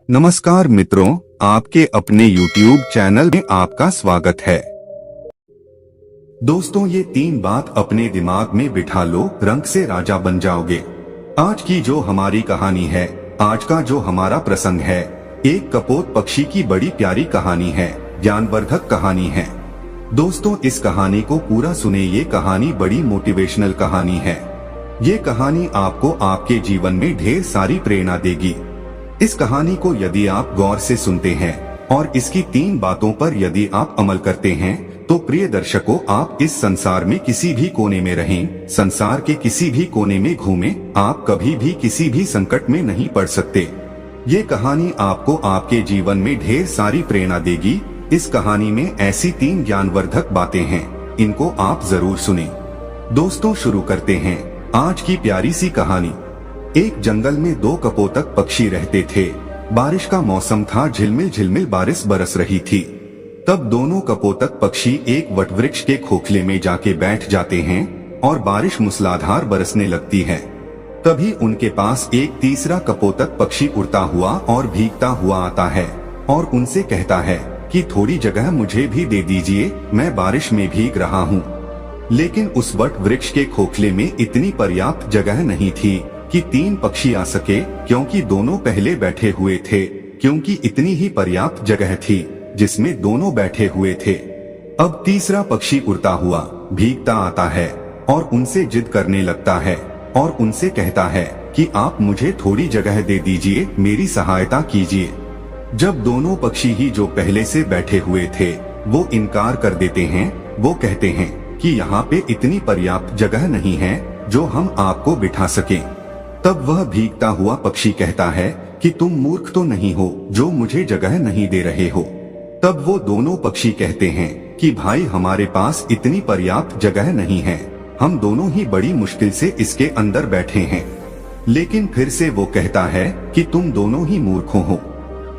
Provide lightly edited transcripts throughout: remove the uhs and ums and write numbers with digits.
नमस्कार मित्रों, आपके अपने YouTube चैनल में आपका स्वागत है। दोस्तों, ये 3 बात अपने दिमाग में बिठा लो, रंग से राजा बन जाओगे। आज की जो हमारी कहानी है, आज का जो हमारा प्रसंग है, एक कपोत पक्षी की बड़ी प्यारी कहानी है, ज्ञानवर्धक कहानी है। दोस्तों, इस कहानी को पूरा सुने, ये कहानी बड़ी मोटिवेशनल कहानी है। ये कहानी आपको आपके जीवन में ढेर सारी प्रेरणा देगी। इस कहानी को यदि आप गौर से सुनते हैं और इसकी 3 बातों पर यदि आप अमल करते हैं, तो प्रिय दर्शकों, आप इस संसार में किसी भी कोने में रहें, संसार के किसी भी कोने में घूमें, आप कभी भी किसी भी संकट में नहीं पड़ सकते। ये कहानी आपको आपके जीवन में ढेर सारी प्रेरणा देगी। इस कहानी में ऐसी 3 ज्ञानवर्धक बातें हैं, इनको आप जरूर सुने। दोस्तों, शुरू करते हैं आज की प्यारी सी कहानी। एक जंगल में 2 कपोतक पक्षी रहते थे। बारिश का मौसम था, झिलमिल झिलमिल बारिश बरस रही थी। तब दोनों कपोतक पक्षी एक वटवृक्ष के खोखले में जाके बैठ जाते हैं और बारिश मूसलाधार बरसने लगती है। तभी उनके पास एक तीसरा कपोतक पक्षी उड़ता हुआ और भीगता हुआ आता है और उनसे कहता है कि थोड़ी जगह मुझे भी दे दीजिए, मैं बारिश में भीग रहा हूँ। लेकिन उस वटवृक्ष के खोखले में इतनी पर्याप्त जगह नहीं थी कि 3 पक्षी आ सके, क्योंकि दोनों पहले बैठे हुए थे। क्योंकि इतनी ही पर्याप्त जगह थी जिसमें दोनों बैठे हुए थे। अब तीसरा पक्षी उड़ता हुआ भीगता आता है और उनसे जिद करने लगता है और उनसे कहता है कि आप मुझे थोड़ी जगह दे दीजिए, मेरी सहायता कीजिए। जब दोनों पक्षी ही जो पहले से बैठे हुए थे वो इनकार कर देते हैं, वो कहते हैं कि यहाँ पे इतनी पर्याप्त जगह नहीं है जो हम आपको बिठा सकें। तब वह भीगता हुआ पक्षी कहता है कि तुम मूर्ख तो नहीं हो जो मुझे जगह नहीं दे रहे हो। तब वो दोनों पक्षी कहते हैं कि भाई, हमारे पास इतनी पर्याप्त जगह नहीं है, हम दोनों ही बड़ी मुश्किल से इसके अंदर बैठे हैं। लेकिन फिर से वो कहता है कि तुम दोनों ही मूर्खों हो।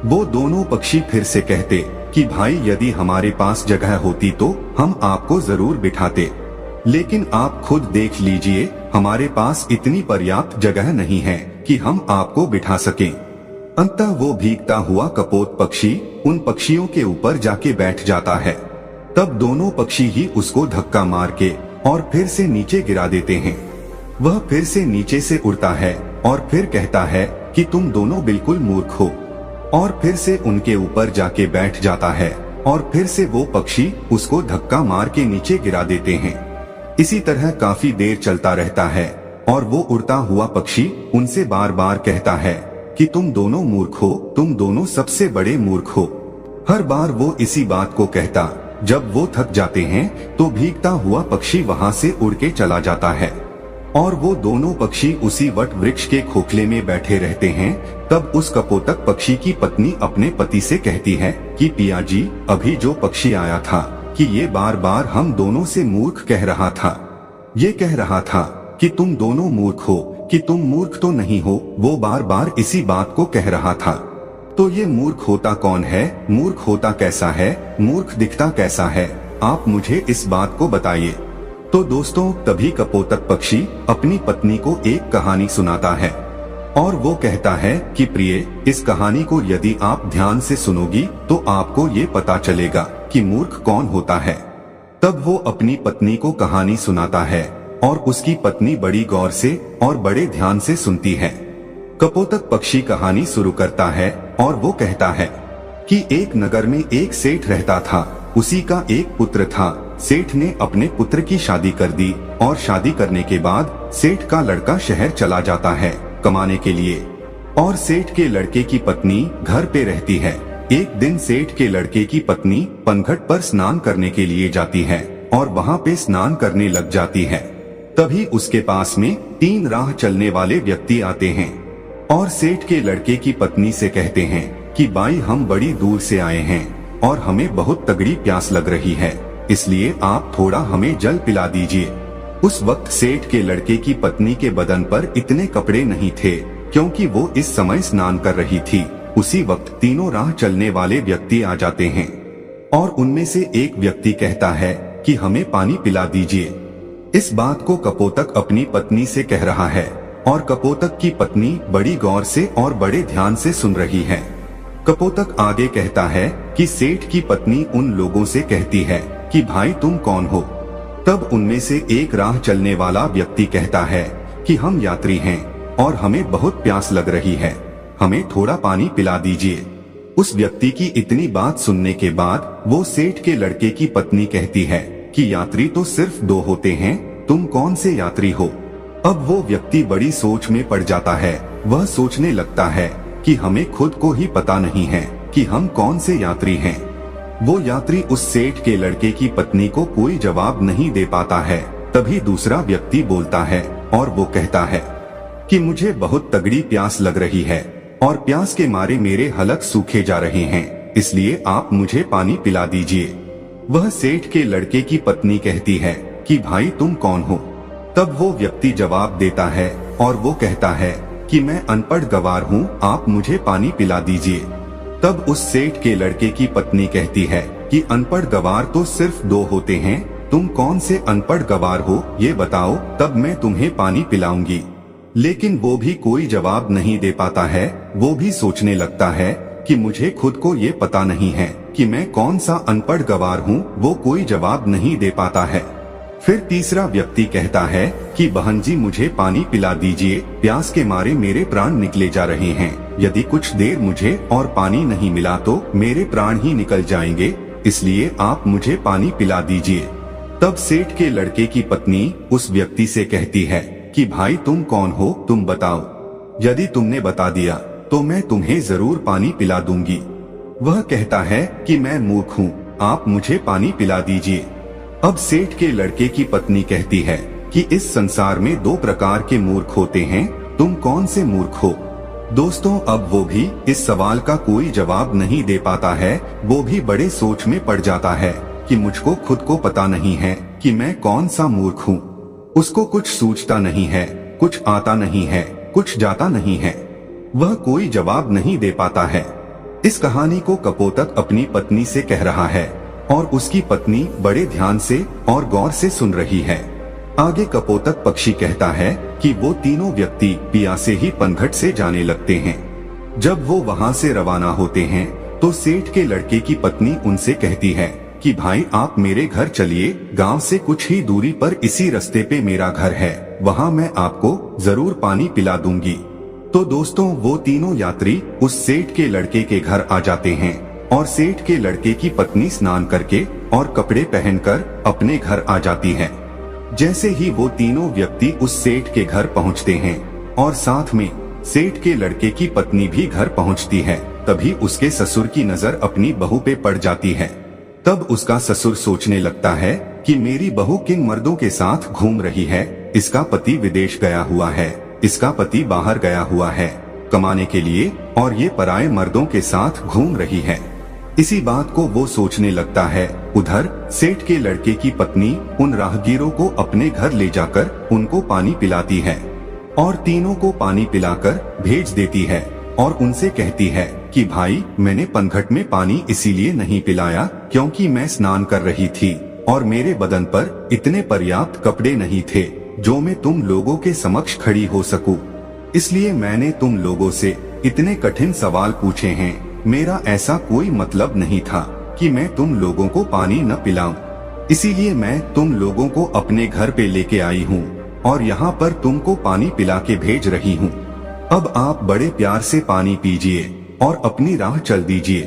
वो दोनों पक्षी फिर से कहते कि भाई, यदि हमारे पास जगह होती तो हम आपको जरूर बिठाते, लेकिन आप खुद देख लीजिए, हमारे पास इतनी पर्याप्त जगह नहीं है कि हम आपको बिठा सकें। अंततः वो भीगता हुआ कपोत पक्षी उन पक्षियों के ऊपर जाके बैठ जाता है। तब दोनों पक्षी ही उसको धक्का मार के और फिर से नीचे गिरा देते हैं। वह फिर से नीचे से उड़ता है और फिर कहता है कि तुम दोनों बिल्कुल मूर्ख हो, और फिर से उनके ऊपर जाके बैठ जाता है और फिर से वो पक्षी उसको धक्का मार के नीचे गिरा देते हैं। इसी तरह काफी देर चलता रहता है और वो उड़ता हुआ पक्षी उनसे बार बार कहता है कि तुम दोनों मूर्ख हो, तुम दोनों सबसे बड़े मूर्ख हो। हर बार वो इसी बात को कहता। जब वो थक जाते हैं तो भीगता हुआ पक्षी वहाँ से उड़ के चला जाता है और वो दोनों पक्षी उसी वट वृक्ष के खोखले में बैठे रहते हैं। तब उस कपोतक पक्षी की पत्नी अपने पति से कहती है कि पिया जी, अभी जो पक्षी आया था कि ये बार बार हम दोनों से मूर्ख कह रहा था। ये कह रहा था कि तुम दोनों मूर्ख हो, कि तुम मूर्ख तो नहीं हो। वो बार बार इसी बात को कह रहा था। तो ये मूर्ख होता कौन है? मूर्ख होता कैसा है? मूर्ख दिखता कैसा है? आप मुझे इस बात को बताइए। तो दोस्तों, तभी कपोतक पक्षी अपनी पत्नी को एक कहानी सुनाता है और वो कहता है कि प्रिय, इस कहानी को यदि आप ध्यान से सुनोगी तो आपको ये पता चलेगा कि मूर्ख कौन होता है। तब वो अपनी पत्नी को कहानी सुनाता है और उसकी पत्नी बड़ी गौर से और बड़े ध्यान से सुनती है। कपोतक पक्षी कहानी शुरू करता है और वो कहता है कि एक नगर में एक सेठ रहता था। उसी का एक पुत्र था। सेठ ने अपने पुत्र की शादी कर दी और शादी करने के बाद सेठ का लड़का शहर चला जाता है कमाने के लिए, और सेठ के लड़के की पत्नी घर पे रहती है। एक दिन सेठ के लड़के की पत्नी पनघट पर स्नान करने के लिए जाती है और वहाँ पे स्नान करने लग जाती है। तभी उसके पास में 3 राह चलने वाले व्यक्ति आते हैं और सेठ के लड़के की पत्नी से कहते हैं कि बाई, हम बड़ी दूर से आए हैं और हमें बहुत तगड़ी प्यास लग रही है, इसलिए आप थोड़ा हमें जल पिला दीजिए। उस वक्त सेठ के लड़के की पत्नी के बदन पर इतने कपड़े नहीं थे, क्योंकि वो इस समय स्नान कर रही थी। उसी वक्त 3 राह चलने वाले व्यक्ति आ जाते हैं और उनमें से एक व्यक्ति कहता है कि हमें पानी पिला दीजिए। इस बात को कपोतक अपनी पत्नी से कह रहा है और कपोतक की पत्नी बड़ी गौर से और बड़े ध्यान से सुन रही है। कपोतक आगे कहता है कि सेठ की पत्नी उन लोगों से कहती है कि भाई तुम कौन हो। तब उनमें से एक राह चलने वाला व्यक्ति कहता है कि हम यात्री हैं और हमें बहुत प्यास लग रही है, हमें थोड़ा पानी पिला दीजिए। उस व्यक्ति की इतनी बात सुनने के बाद वो सेठ के लड़के की पत्नी कहती है कि यात्री तो सिर्फ 2 होते हैं, तुम कौन से यात्री हो। अब वो व्यक्ति बड़ी सोच में पड़ जाता है। वह सोचने लगता है कि हमें खुद को ही पता नहीं है कि हम कौन से यात्री हैं। वो यात्री उस सेठ के लड़के की पत्नी को कोई जवाब नहीं दे पाता है। तभी दूसरा व्यक्ति बोलता है और वो कहता है कि मुझे बहुत तगड़ी प्यास लग रही है और प्यास के मारे मेरे हलक सूखे जा रहे हैं, इसलिए आप मुझे पानी पिला दीजिए। वह सेठ के लड़के की पत्नी कहती है कि भाई तुम कौन हो। तब वो व्यक्ति जवाब देता है और वो कहता है कि मैं अनपढ़ गवार हूँ, आप मुझे पानी पिला दीजिए। तब उस सेठ के लड़के की पत्नी कहती है कि अनपढ़ गवार तो सिर्फ 2 होते हैं, तुम कौन से अनपढ़ गवार हो ये बताओ, तब मैं तुम्हें पानी पिलाऊंगी। लेकिन वो भी कोई जवाब नहीं दे पाता है। वो भी सोचने लगता है कि मुझे खुद को ये पता नहीं है कि मैं कौन सा अनपढ़ गवार हूँ। वो कोई जवाब नहीं दे पाता है। फिर तीसरा व्यक्ति कहता है कि बहन जी मुझे पानी पिला दीजिए, प्यास के मारे मेरे प्राण निकले जा रहे हैं, यदि कुछ देर मुझे और पानी नहीं मिला तो मेरे प्राण ही निकल जाएंगे, इसलिए आप मुझे पानी पिला दीजिए। तब सेठ के लड़के की पत्नी उस व्यक्ति से कहती है कि भाई तुम कौन हो, तुम बताओ, यदि तुमने बता दिया तो मैं तुम्हें जरूर पानी पिला दूंगी। वह कहता है कि मैं मूर्ख हूँ, आप मुझे पानी पिला दीजिए। अब सेठ के लड़के की पत्नी कहती है कि इस संसार में 2 प्रकार के मूर्ख होते हैं, तुम कौन से मूर्ख हो। दोस्तों अब वो भी इस सवाल का कोई जवाब नहीं दे पाता है। वो भी बड़े सोच में पड़ जाता है कि मुझको खुद को पता नहीं है कि मैं कौन सा मूर्ख हूँ। उसको कुछ सूझता नहीं है, कुछ आता नहीं है, कुछ जाता नहीं है। वह कोई जवाब नहीं दे पाता है। इस कहानी को कपोतक अपनी पत्नी से कह रहा है और उसकी पत्नी बड़े ध्यान से और गौर से सुन रही है। आगे कपोतक पक्षी कहता है कि वो तीनों व्यक्ति पियासे ही पनघट से जाने लगते हैं। जब वो वहाँ से रवाना होते हैं तो सेठ के लड़के की पत्नी उनसे कहती है कि भाई आप मेरे घर चलिए, गांव से कुछ ही दूरी पर इसी रास्ते पे मेरा घर है, वहाँ मैं आपको जरूर पानी पिला दूंगी। तो दोस्तों वो तीनों यात्री उस सेठ के लड़के के घर आ जाते हैं और सेठ के लड़के की पत्नी स्नान करके और कपड़े पहनकर अपने घर आ जाती है। जैसे ही वो तीनों व्यक्ति उस सेठ के घर पहुंचते हैं और साथ में सेठ के लड़के की पत्नी भी घर पहुंचती है, तभी उसके ससुर की नजर अपनी बहू पे पड़ जाती है। तब उसका ससुर सोचने लगता है कि मेरी बहू किन मर्दों के साथ घूम रही है, इसका पति विदेश गया हुआ है, इसका पति बाहर गया हुआ है कमाने के लिए और ये पराये मर्दों के साथ घूम रही है। इसी बात को वो सोचने लगता है। उधर सेठ के लड़के की पत्नी उन राहगीरों को अपने घर ले जाकर उनको पानी पिलाती है और तीनों को पानी पिलाकर भेज देती है और उनसे कहती है कि भाई मैंने पनघट में पानी इसीलिए नहीं पिलाया क्योंकि मैं स्नान कर रही थी और मेरे बदन पर इतने पर्याप्त कपड़े नहीं थे जो मैं तुम लोगों के समक्ष खड़ी हो सकूं। इसलिए मैंने तुम लोगों से इतने कठिन सवाल पूछे हैं। मेरा ऐसा कोई मतलब नहीं था कि मैं तुम लोगों को पानी न पिलाऊं, इसीलिए मैं तुम लोगों को अपने घर पे लेके आई हूँ और यहाँ पर तुमको पानी पिला के भेज रही हूँ। अब आप बड़े प्यार से पानी पीजिए और अपनी राह चल दीजिए।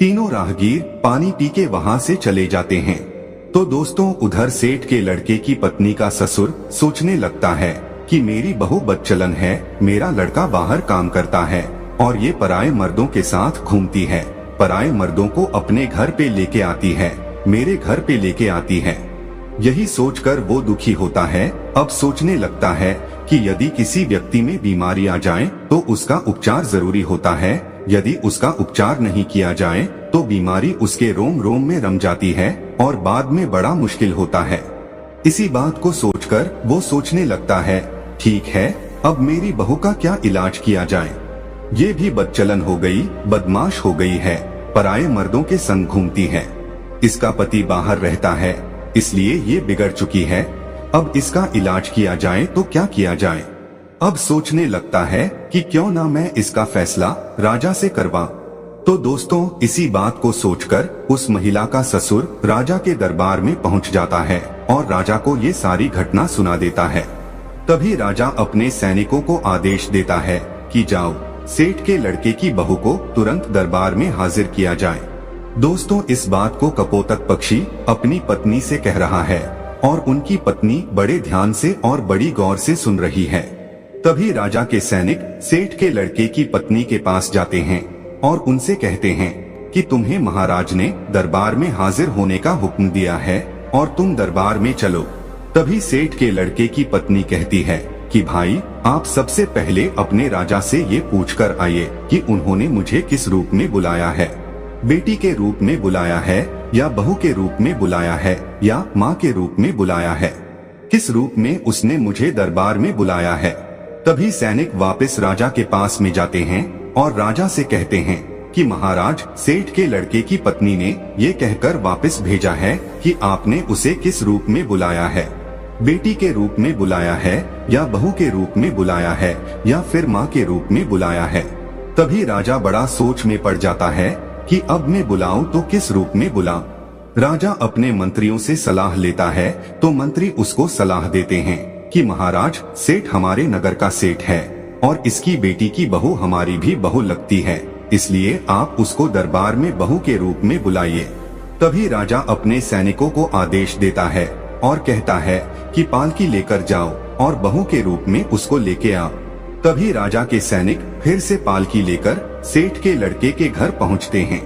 तीनों राहगीर पानी पी के वहाँ से चले जाते हैं। तो दोस्तों उधर सेठ के लड़के की पत्नी का ससुर सोचने लगता है कि मेरी बहू बदचलन है, मेरा लड़का बाहर काम करता है और ये पराये मर्दों के साथ घूमती है, पराये मर्दों को अपने घर पे लेके आती है, मेरे घर पे लेके आती है। यही सोचकर वो दुखी होता है। अब सोचने लगता है कि यदि किसी व्यक्ति में बीमारी आ जाए तो उसका उपचार जरूरी होता है, यदि उसका उपचार नहीं किया जाए तो बीमारी उसके रोम रोम में रम जाती है और बाद में बड़ा मुश्किल होता है। इसी बात को सोचकर वो सोचने लगता है, ठीक है अब मेरी बहू का क्या इलाज किया जाए। ये भी बदचलन हो गई, बदमाश हो गई है, पराये मर्दों के संग घूमती है, इसका पति बाहर रहता है इसलिए ये बिगड़ चुकी है। अब इसका इलाज किया जाए तो क्या किया जाए। अब सोचने लगता है कि क्यों ना मैं इसका फैसला राजा से करवा। तो दोस्तों इसी बात को सोचकर उस महिला का ससुर राजा के दरबार में पहुंच जाता है और राजा को ये सारी घटना सुना देता है। तभी राजा अपने सैनिकों को आदेश देता है कि जाओ, सेठ के लड़के की बहू को तुरंत दरबार में हाजिर किया जाए। दोस्तों इस बात को कपोतक पक्षी अपनी पत्नी से कह रहा है और उनकी पत्नी बड़े ध्यान से और बड़ी गौर से सुन रही है। तभी राजा के सैनिक सेठ के लड़के की पत्नी के पास जाते हैं और उनसे कहते हैं कि तुम्हें महाराज ने दरबार में हाजिर होने का हुक्म दिया है और तुम दरबार में चलो। तभी सेठ के लड़के की पत्नी कहती है कि भाई, आप सबसे पहले अपने राजा से ये पूछकर आइए कि उन्होंने मुझे किस रूप में बुलाया है, बेटी के रूप में बुलाया है या बहू के रूप में बुलाया है या माँ के रूप में बुलाया है, किस रूप में उसने मुझे दरबार में बुलाया है। तभी सैनिक वापस राजा के पास में जाते हैं और राजा से कहते हैं कि महाराज, सेठ के लड़के की पत्नी ने ये कहकर वापस भेजा है कि आपने उसे किस रूप में बुलाया है, बेटी के रूप में बुलाया है या बहू के रूप में बुलाया है या फिर माँ के रूप में बुलाया है। तभी राजा बड़ा सोच में पड़ जाता है कि अब मैं बुलाऊं तो किस रूप में बुलाऊं। राजा अपने मंत्रियों से सलाह लेता है तो मंत्री उसको सलाह देते हैं कि महाराज, सेठ हमारे नगर का सेठ है और इसकी बेटी की बहू हमारी भी बहू लगती है, इसलिए आप उसको दरबार में बहू के रूप में बुलाइए। तभी राजा अपने सैनिकों को आदेश देता है और कहता है कि पालकी लेकर जाओ और बहू के रूप में उसको लेके आओ। तभी राजा के सैनिक फिर से पालकी लेकर सेठ के लड़के के घर पहुंचते हैं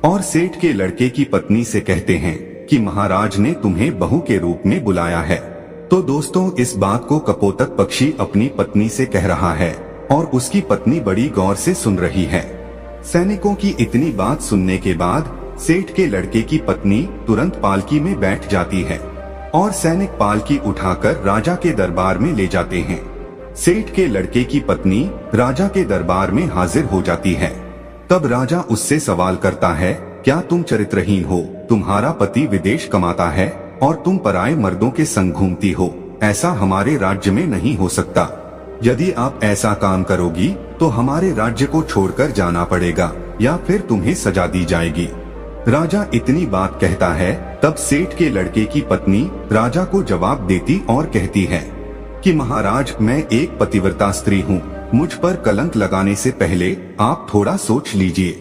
और सेठ के लड़के की पत्नी से कहते हैं कि महाराज ने तुम्हें बहू के रूप में बुलाया है। तो दोस्तों इस बात को कपोतक पक्षी अपनी पत्नी से कह रहा है और उसकी पत्नी बड़ी गौर से सुन रही है। सैनिकों की इतनी बात सुनने के बाद सेठ के लड़के की पत्नी तुरंत पालकी में बैठ जाती है और सैनिक पालकी उठाकर राजा के दरबार में ले जाते हैं। सेठ के लड़के की पत्नी राजा के दरबार में हाजिर हो जाती है। तब राजा उससे सवाल करता है, क्या तुम चरित्रहीन हो? तुम्हारा पति विदेश कमाता है और तुम पराये मर्दों के संग घूमती हो। ऐसा हमारे राज्य में नहीं हो सकता। यदि आप ऐसा काम करोगी तो हमारे राज्य को छोड़कर जाना पड़ेगा या फिर तुम्हें सजा दी जाएगी। राजा इतनी बात कहता है तब सेठ के लड़के की पत्नी राजा को जवाब देती और कहती है कि महाराज, मैं एक पतिव्रता स्त्री हूँ, मुझ पर कलंक लगाने से पहले आप थोड़ा सोच लीजिए।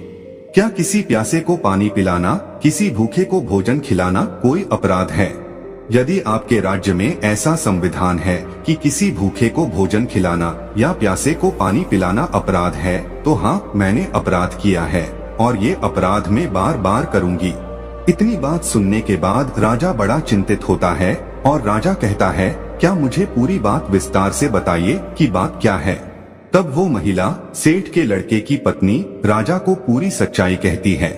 क्या किसी प्यासे को पानी पिलाना, किसी भूखे को भोजन खिलाना कोई अपराध है? यदि आपके राज्य में ऐसा संविधान है कि किसी भूखे को भोजन खिलाना या प्यासे को पानी पिलाना अपराध है, तो हाँ, मैंने अपराध किया है और ये अपराध मैं बार बार करूंगी। इतनी बात सुनने के बाद राजा बड़ा चिंतित होता है और राजा कहता है, क्या मुझे पूरी बात विस्तार से बताइए कि बात क्या है। तब वो महिला सेठ के लड़के की पत्नी राजा को पूरी सच्चाई कहती है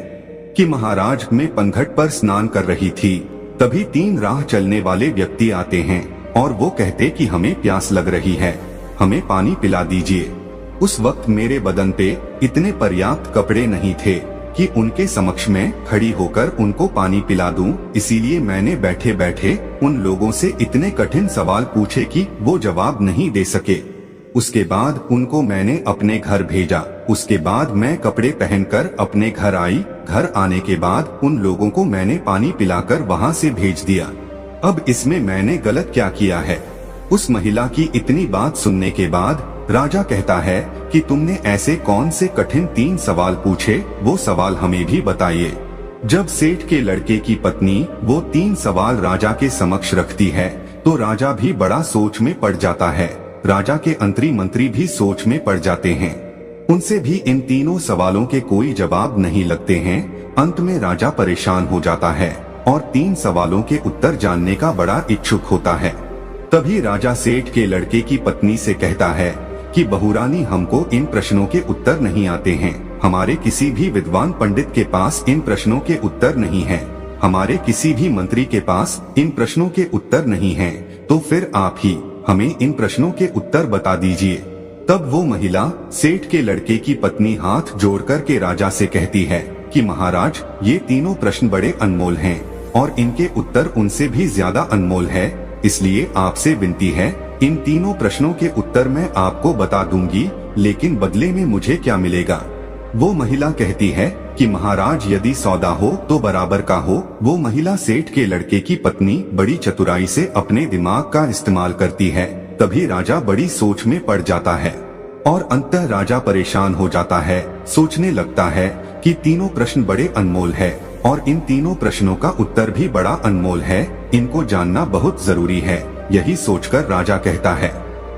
कि महाराज, मैं पनघट पर स्नान कर रही थी, तभी 3 राह चलने वाले व्यक्ति आते हैं और वो कहते कि हमें प्यास लग रही है, हमें पानी पिला दीजिए। उस वक्त मेरे बदन पे इतने पर्याप्त कपड़े नहीं थे कि उनके समक्ष में खड़ी होकर उनको पानी पिला दूं, इसीलिए मैंने बैठे बैठे उन लोगों से इतने कठिन सवाल पूछे कि वो जवाब नहीं दे सके। उसके बाद उनको मैंने अपने घर भेजा। उसके बाद मैं कपड़े पहनकर अपने घर आई। घर आने के बाद उन लोगों को मैंने पानी पिलाकर वहां से भेज दिया। अब इसमें मैंने गलत क्या किया है? उस महिला की इतनी बात सुनने के बाद राजा कहता है कि तुमने ऐसे कौन से कठिन 3 सवाल पूछे, वो सवाल हमें भी बताइए। जब सेठ के लड़के की पत्नी वो 3 सवाल राजा के समक्ष रखती है तो राजा भी बड़ा सोच में पड़ जाता है। राजा के अंतरी मंत्री भी सोच में पड़ जाते हैं। उनसे भी इन तीनों सवालों के कोई जवाब नहीं लगते हैं। अंत में राजा परेशान हो जाता है और 3 सवालों के उत्तर जानने का बड़ा इच्छुक होता है। तभी राजा सेठ के लड़के की पत्नी से कहता है कि बहुरानी, हमको इन प्रश्नों के उत्तर नहीं आते हैं। हमारे किसी भी विद्वान पंडित के पास इन प्रश्नों के उत्तर नहीं है। हमारे किसी भी मंत्री के पास इन प्रश्नों के उत्तर नहीं है। तो फिर आप ही हमें इन प्रश्नों के उत्तर बता दीजिए। तब वो महिला सेठ के लड़के की पत्नी हाथ जोड़कर के राजा से कहती है कि महाराज, ये तीनों प्रश्न बड़े अनमोल हैं और इनके उत्तर उनसे भी ज्यादा अनमोल है, इसलिए आपसे विनती है, इन तीनों प्रश्नों के उत्तर मैं आपको बता दूंगी, लेकिन बदले में मुझे क्या मिलेगा? वो महिला कहती है कि महाराज यदि सौदा हो तो बराबर का हो। वो महिला सेठ के लड़के की पत्नी बड़ी चतुराई से अपने दिमाग का इस्तेमाल करती है। तभी राजा बड़ी सोच में पड़ जाता है और अंततः राजा परेशान हो जाता है। सोचने लगता है कि तीनों प्रश्न बड़े अनमोल है और इन तीनों प्रश्नों का उत्तर भी बड़ा अनमोल है। इनको जानना बहुत जरूरी है। यही सोचकर राजा कहता है,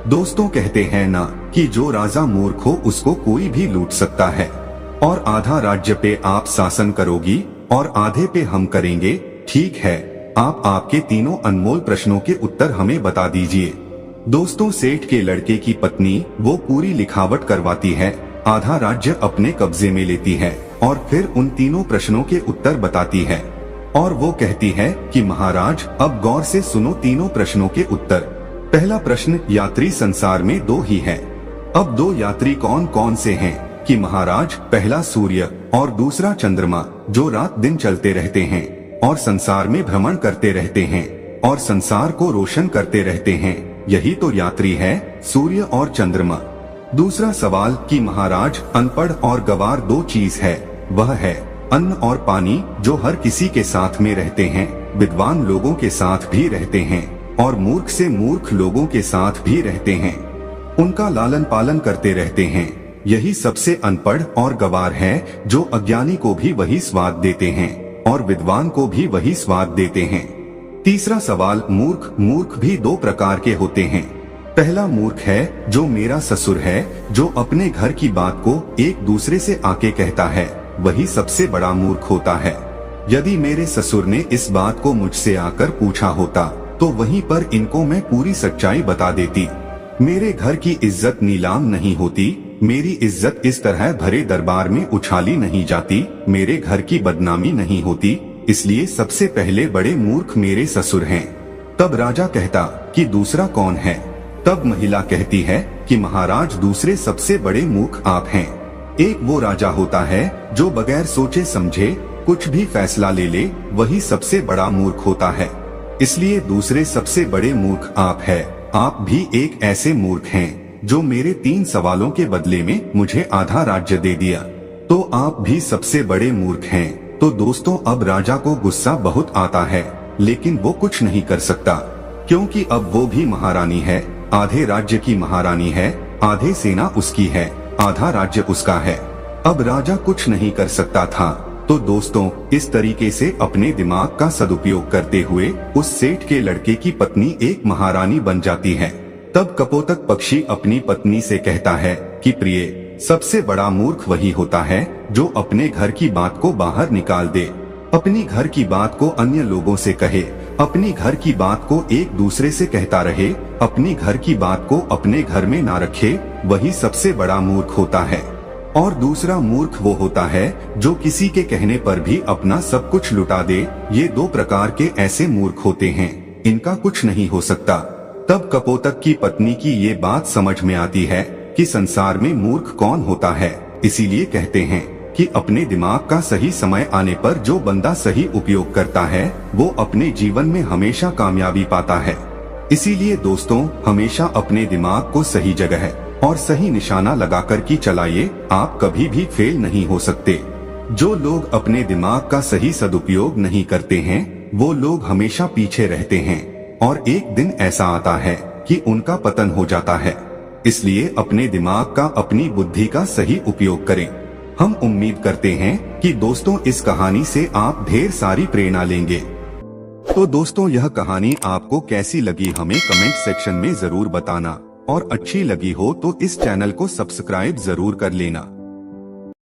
दोस्तों कहते हैं ना कि जो राजा मूर्ख हो उसको कोई भी लूट सकता है, और आधा राज्य पे आप शासन करोगी और आधे पे हम करेंगे। ठीक है, आप आपके तीनों अनमोल प्रश्नों के उत्तर हमें बता दीजिए। दोस्तों, सेठ के लड़के की पत्नी वो पूरी लिखावट करवाती है, आधा राज्य अपने कब्जे में लेती है और फिर उन तीनों प्रश्नों के उत्तर बताती है। और वो कहती है कि महाराज अब गौर से सुनो तीनों प्रश्नों के उत्तर। पहला प्रश्न, यात्री संसार में दो ही हैं। अब दो यात्री कौन कौन से हैं? कि महाराज पहला सूर्य और दूसरा चंद्रमा, जो रात दिन चलते रहते हैं और संसार में भ्रमण करते रहते हैं और संसार को रोशन करते रहते हैं। यही तो यात्री है, सूर्य और चंद्रमा। दूसरा सवाल कि महाराज अनपढ़ और गवार दो चीज है, वह है अन्न और पानी, जो हर किसी के साथ में रहते हैं, विद्वान लोगों के साथ भी रहते हैं और मूर्ख से मूर्ख लोगों के साथ भी रहते हैं, उनका लालन पालन करते रहते हैं। यही सबसे अनपढ़ और गवार है, जो अज्ञानी को भी वही स्वाद देते हैं और विद्वान को भी वही स्वाद देते हैं। तीसरा सवाल, मूर्ख भी दो प्रकार के होते हैं। पहला मूर्ख है जो मेरा ससुर है, जो अपने घर की बात को एक दूसरे से आके कहता है, वही सबसे बड़ा मूर्ख होता है। यदि मेरे ससुर ने इस बात को मुझसे आकर पूछा होता तो वहीं पर इनको मैं पूरी सच्चाई बता देती। मेरे घर की इज्जत नीलाम नहीं होती, मेरी इज्जत इस तरह भरे दरबार में उछाली नहीं जाती, मेरे घर की बदनामी नहीं होती, इसलिए सबसे पहले बड़े मूर्ख मेरे ससुर हैं। तब राजा कहता कि दूसरा कौन है? तब महिला कहती है कि महाराज दूसरे सबसे बड़े मूर्ख आप हैं। एक वो राजा होता है जो बगैर सोचे समझे कुछ भी फैसला ले ले, वही सबसे बड़ा मूर्ख होता है। इसलिए दूसरे सबसे बड़े मूर्ख आप है। आप भी एक ऐसे मूर्ख हैं जो मेरे 3 सवालों के बदले में मुझे आधा राज्य दे दिया, तो आप भी सबसे बड़े मूर्ख हैं। तो दोस्तों, अब राजा को गुस्सा बहुत आता है, लेकिन वो कुछ नहीं कर सकता, क्योंकि अब वो भी महारानी है, आधे राज्य की महारानी है, आधे सेना उसकी है, आधा राज्य उसका है। अब राजा कुछ नहीं कर सकता था। तो दोस्तों, इस तरीके से अपने दिमाग का सदुपयोग करते हुए उस सेठ के लड़के की पत्नी एक महारानी बन जाती है। तब कपोतक पक्षी अपनी पत्नी से कहता है कि प्रिय, सबसे बड़ा मूर्ख वही होता है जो अपने घर की बात को बाहर निकाल दे, अपनी घर की बात को अन्य लोगों से कहे, अपनी घर की बात को एक दूसरे से कहता रहे, अपनी घर की बात को अपने घर में ना रखे, वही सबसे बड़ा मूर्ख होता है। और दूसरा मूर्ख वो होता है जो किसी के कहने पर भी अपना सब कुछ लुटा दे। ये 2 प्रकार के ऐसे मूर्ख होते हैं, इनका कुछ नहीं हो सकता। तब कपोतक की पत्नी की ये बात समझ में आती है कि संसार में मूर्ख कौन होता है। इसीलिए कहते हैं कि अपने दिमाग का सही समय आने पर जो बंदा सही उपयोग करता है, वो अपने जीवन में हमेशा कामयाबी पाता है। इसीलिए दोस्तों, हमेशा अपने दिमाग को सही जगह और सही निशाना लगाकर के चलाइए, आप कभी भी फेल नहीं हो सकते। जो लोग अपने दिमाग का सही सदुपयोग नहीं करते हैं, वो लोग हमेशा पीछे रहते हैं और एक दिन ऐसा आता है कि उनका पतन हो जाता है। इसलिए अपने दिमाग का, अपनी बुद्धि का सही उपयोग करें। हम उम्मीद करते हैं कि दोस्तों इस कहानी से आप ढेर सारी प्रेरणा लेंगे। तो दोस्तों, यह कहानी आपको कैसी लगी हमें कमेंट सेक्शन में जरूर बताना, और अच्छी लगी हो तो इस चैनल को सब्सक्राइब जरूर कर लेना।